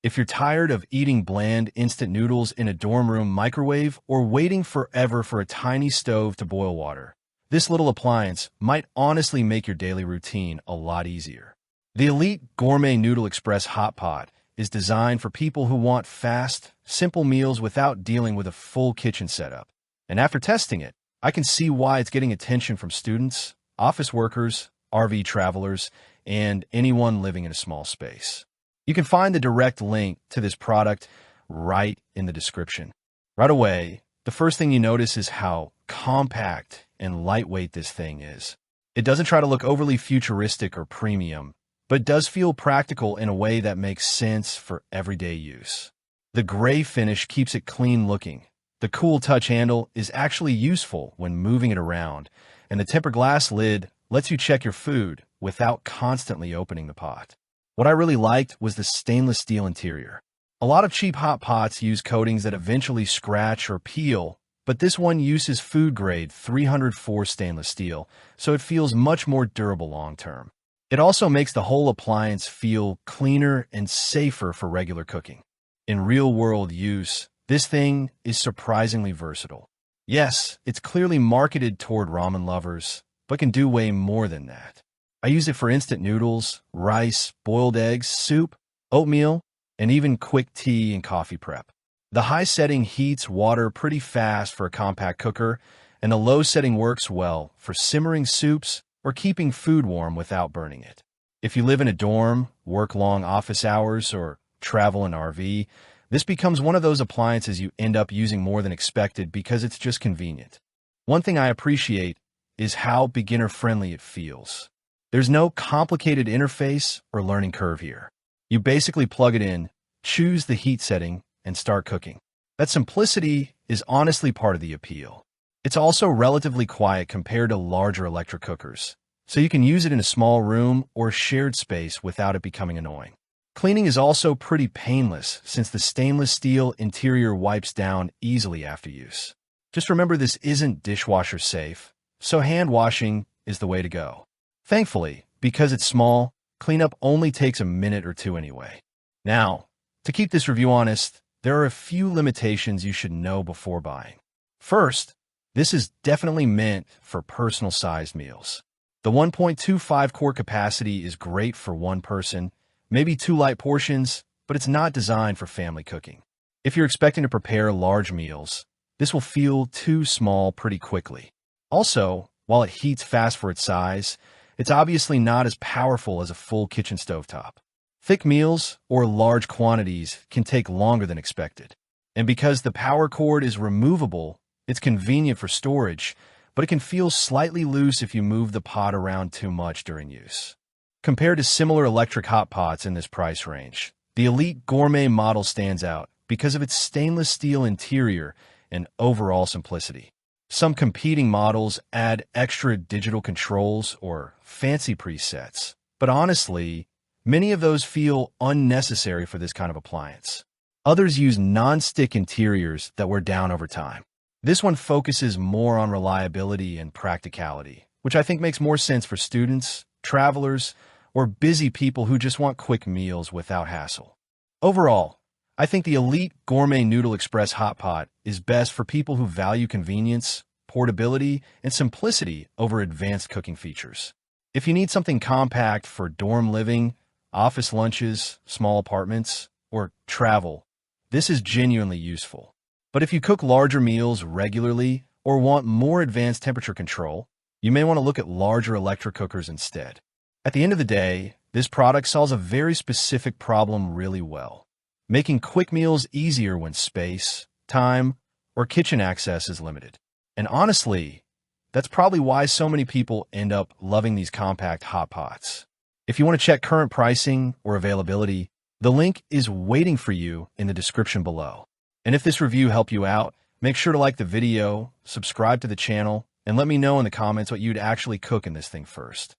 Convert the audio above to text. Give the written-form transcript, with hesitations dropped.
If you're tired of eating bland instant noodles in a dorm room microwave or waiting forever for a tiny stove to boil water, this little appliance might honestly make your daily routine a lot easier. The Elite Gourmet Noodle Express Hot Pot is designed for people who want fast, simple meals without dealing with a full kitchen setup. And after testing it, I can see why it's getting attention from students, office workers, RV travelers, and anyone living in a small space. You can find the direct link to this product right in the description. Right away, the first thing you notice is how compact and lightweight this thing is. It doesn't try to look overly futuristic or premium, but does feel practical in a way that makes sense for everyday use. The gray finish keeps it clean looking. The cool touch handle is actually useful when moving it around, and the tempered glass lid lets you check your food without constantly opening the pot. What I really liked was the stainless steel interior. A lot of cheap hot pots use coatings that eventually scratch or peel, but this one uses food-grade 304 stainless steel, so it feels much more durable long-term. It also makes the whole appliance feel cleaner and safer for regular cooking. In real-world use, this thing is surprisingly versatile. Yes, it's clearly marketed toward ramen lovers, but can do way more than that. I use it for instant noodles, rice, boiled eggs, soup, oatmeal, and even quick tea and coffee prep. The high setting heats water pretty fast for a compact cooker, and the low setting works well for simmering soups or keeping food warm without burning it. If you live in a dorm, work long office hours, or travel in RV, this becomes one of those appliances you end up using more than expected because it's just convenient. One thing I appreciate is how beginner-friendly it feels. There's no complicated interface or learning curve here. You basically plug it in, choose the heat setting, and start cooking. That simplicity is honestly part of the appeal. It's also relatively quiet compared to larger electric cookers, so you can use it in a small room or shared space without it becoming annoying. Cleaning is also pretty painless since the stainless steel interior wipes down easily after use. Just remember this isn't dishwasher safe, so hand washing is the way to go. Thankfully, because it's small, cleanup only takes a minute or two anyway. Now, to keep this review honest, there are a few limitations you should know before buying. First, this is definitely meant for personal-sized meals. The 1.25 quart capacity is great for one person, maybe two light portions, but it's not designed for family cooking. If you're expecting to prepare large meals, this will feel too small pretty quickly. Also, while it heats fast for its size, it's obviously not as powerful as a full kitchen stovetop. Thick meals or large quantities can take longer than expected. And because the power cord is removable, it's convenient for storage, but it can feel slightly loose if you move the pot around too much during use. Compared to similar electric hot pots in this price range, the Elite Gourmet model stands out because of its stainless steel interior and overall simplicity. Some competing models add extra digital controls or fancy presets, but honestly, many of those feel unnecessary for this kind of appliance. Others use nonstick interiors that wear down over time. This one focuses more on reliability and practicality, which I think makes more sense for students, travelers, or busy people who just want quick meals without hassle. Overall, I think the Elite Gourmet Noodle Express Hot Pot is best for people who value convenience, portability, and simplicity over advanced cooking features. If you need something compact for dorm living, office lunches, small apartments, or travel, this is genuinely useful. But if you cook larger meals regularly or want more advanced temperature control, you may want to look at larger electric cookers instead. At the end of the day, this product solves a very specific problem really well, making quick meals easier when space, time, or kitchen access is limited. And honestly, that's probably why so many people end up loving these compact hot pots. If you want to check current pricing or availability, the link is waiting for you in the description below. And if this review helped you out, make sure to like the video, subscribe to the channel, and let me know in the comments what you'd actually cook in this thing first.